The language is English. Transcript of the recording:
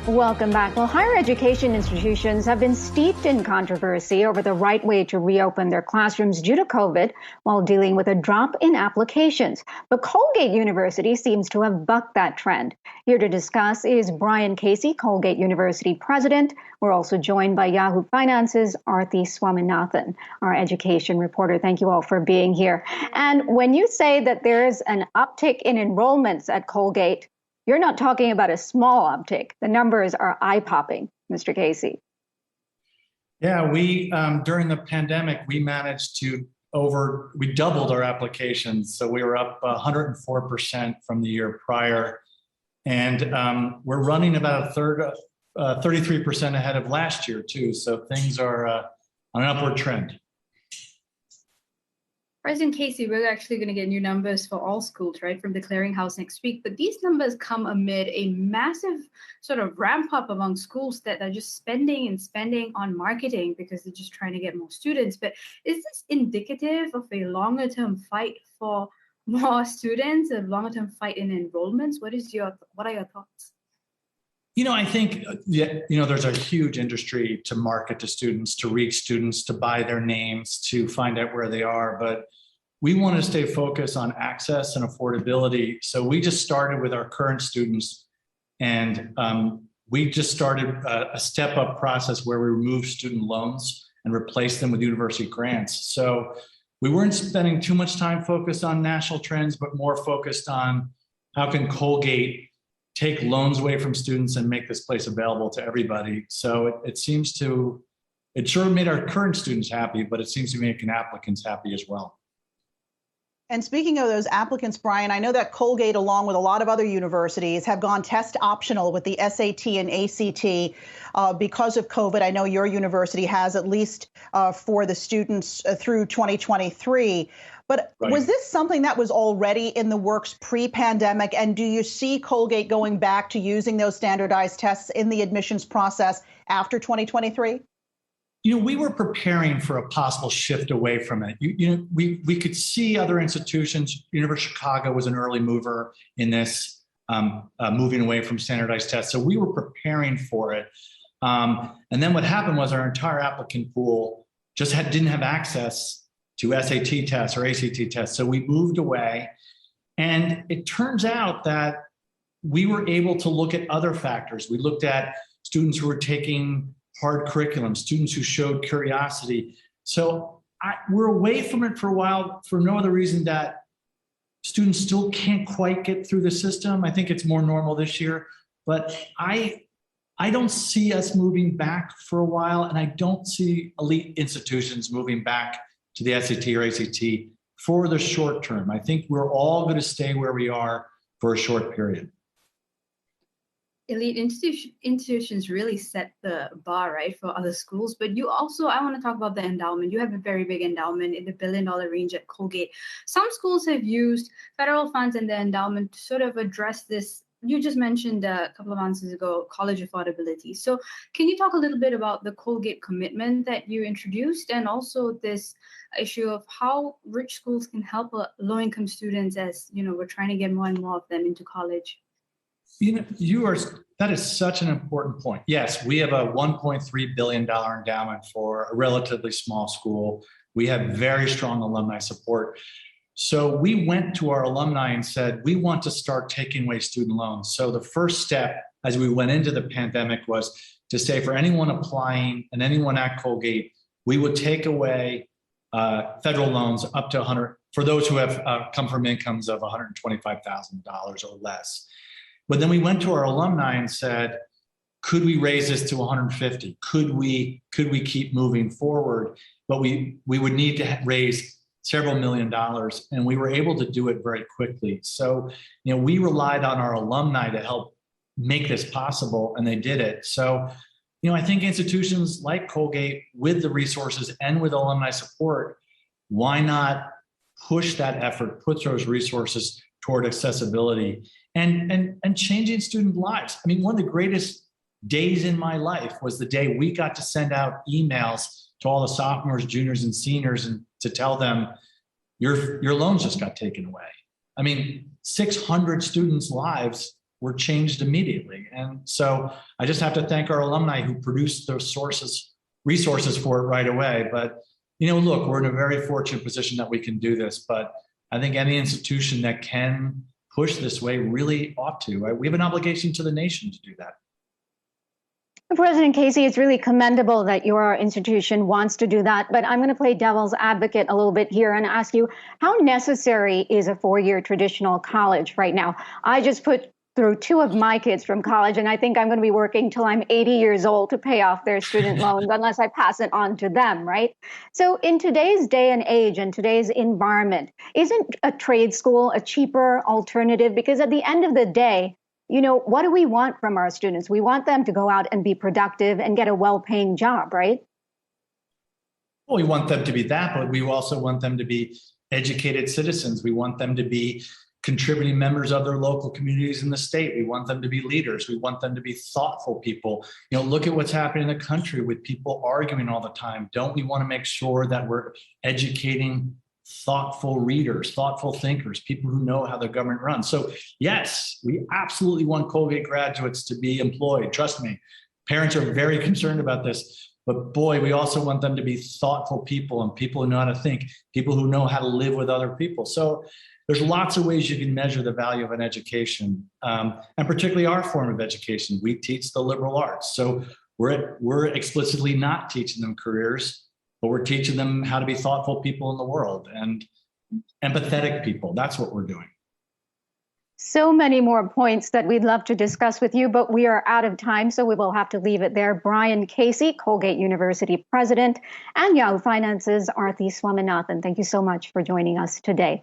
Welcome back. Well, higher education institutions have been steeped in controversy over the right way to reopen their classrooms due to COVID while dealing with a drop in applications. But Colgate University seems to have bucked that trend. Here to discuss is Brian Casey, Colgate University President. We're also joined by Yahoo Finance's Aarthi Swaminathan, our education reporter. Thank you all for being here. And when you say that there is an uptick in enrollments at Colgate, you're not talking about a small uptick. The numbers are eye-popping, Mr. Casey. Yeah, we during the pandemic, we managed to we doubled our applications. So we were up 104% from the year prior. And we're running about a third, 33% ahead of last year too. So things are on an upward trend. President Casey, we're actually going to get new numbers for all schools, right, from the clearinghouse next week. But these numbers come amid a massive sort of ramp up among schools that are just spending on marketing because they're just trying to get more students. But is this indicative of a longer term fight for more students, a longer term fight in enrollments? What are your thoughts? I think, there's a huge industry to market to students, to reach students, to buy their names, to find out where they are. But we want to stay focused on access and affordability. So we just started with our current students, and we just started a step-up process where we removed student loans and replaced them with university grants. So we weren't spending too much time focused on national trends, but more focused on how can Colgate take loans away from students and make this place available to everybody. So it sure made our current students happy, but it seems to be making applicants happy as well. And speaking of those applicants, Brian, I know that Colgate, along with a lot of other universities, have gone test optional with the SAT and ACT because of COVID. I know your university has, at least for the students through 2023. But right. Was this something that was already in the works pre-pandemic? And do you see Colgate going back to using those standardized tests in the admissions process after 2023? We were preparing for a possible shift away from it. We could see other institutions. University of Chicago was an early mover in this, moving away from standardized tests. So we were preparing for it. And then what happened was our entire applicant pool just didn't have access to SAT tests or ACT tests. So we moved away. And it turns out that we were able to look at other factors. We looked at students who were taking hard curriculum, students who showed curiosity. So we're away from it for a while for no other reason that students still can't quite get through the system. I think it's more normal this year, but I don't see us moving back for a while, and I don't see elite institutions moving back to the SAT or ACT for the short term. I think we're all going to stay where we are for a short period. Elite institutions really set the bar, right, for other schools. But I want to talk about the endowment. You have a very big endowment in the $1 billion range at Colgate. Some schools have used federal funds and the endowment to sort of address this. You just mentioned a couple of answers ago, college affordability. So can you talk a little bit about the Colgate Commitment that you introduced, and also this issue of how rich schools can help low-income students as, we're trying to get more and more of them into college? That is such an important point. Yes, we have a $1.3 billion endowment for a relatively small school. We have very strong alumni support. So we went to our alumni and said, we want to start taking away student loans. So the first step as we went into the pandemic was to say for anyone applying and anyone at Colgate, we would take away federal loans up to 100 for those who have come from incomes of $125,000 or less. But then we went to our alumni and said, could we raise this to 150? Could we keep moving forward? But we would need to raise several $1 million, and we were able to do it very quickly. So, we relied on our alumni to help make this possible, and they did it. So, I think institutions like Colgate, with the resources and with alumni support, why not push that effort, put those resources toward accessibility and changing student lives? I mean, one of the greatest days in my life was the day we got to send out emails to all the sophomores, juniors, and seniors and to tell them, your loans just got taken away. I mean, 600 students' lives were changed immediately. And so I just have to thank our alumni who produced those resources for it right away. But, look, we're in a very fortunate position that we can do this, but I think any institution that can push this way really ought to. Right? We have an obligation to the nation to do that. President Casey, it's really commendable that your institution wants to do that, but I'm going to play devil's advocate a little bit here and ask you, how necessary is a four-year traditional college right now? I just put through two of my kids from college, and I think I'm going to be working till I'm 80 years old to pay off their student loans unless I pass it on to them, right? So in today's day and age and today's environment, isn't a trade school a cheaper alternative? Because at the end of the day, what do we want from our students? We want them to go out and be productive and get a well-paying job, right? Well, we want them to be that, but we also want them to be educated citizens. We want them to be contributing members of their local communities in the state. We want them to be leaders. We want them to be thoughtful people. Look at what's happening in the country with people arguing all the time. Don't we want to make sure that we're educating thoughtful readers, thoughtful thinkers, people who know how the government runs? So yes, we absolutely want Colgate graduates to be employed. Trust me, parents are very concerned about this. But boy, we also want them to be thoughtful people and people who know how to think, people who know how to live with other people. So there's lots of ways you can measure the value of an education, and particularly our form of education. We teach the liberal arts. So we're explicitly not teaching them careers, but we're teaching them how to be thoughtful people in the world and empathetic people. That's what we're doing. So many more points that we'd love to discuss with you, but we are out of time, so we will have to leave it there. Brian Casey, Colgate University President, and Yahoo Finance's Aarthi Swaminathan, thank you so much for joining us today.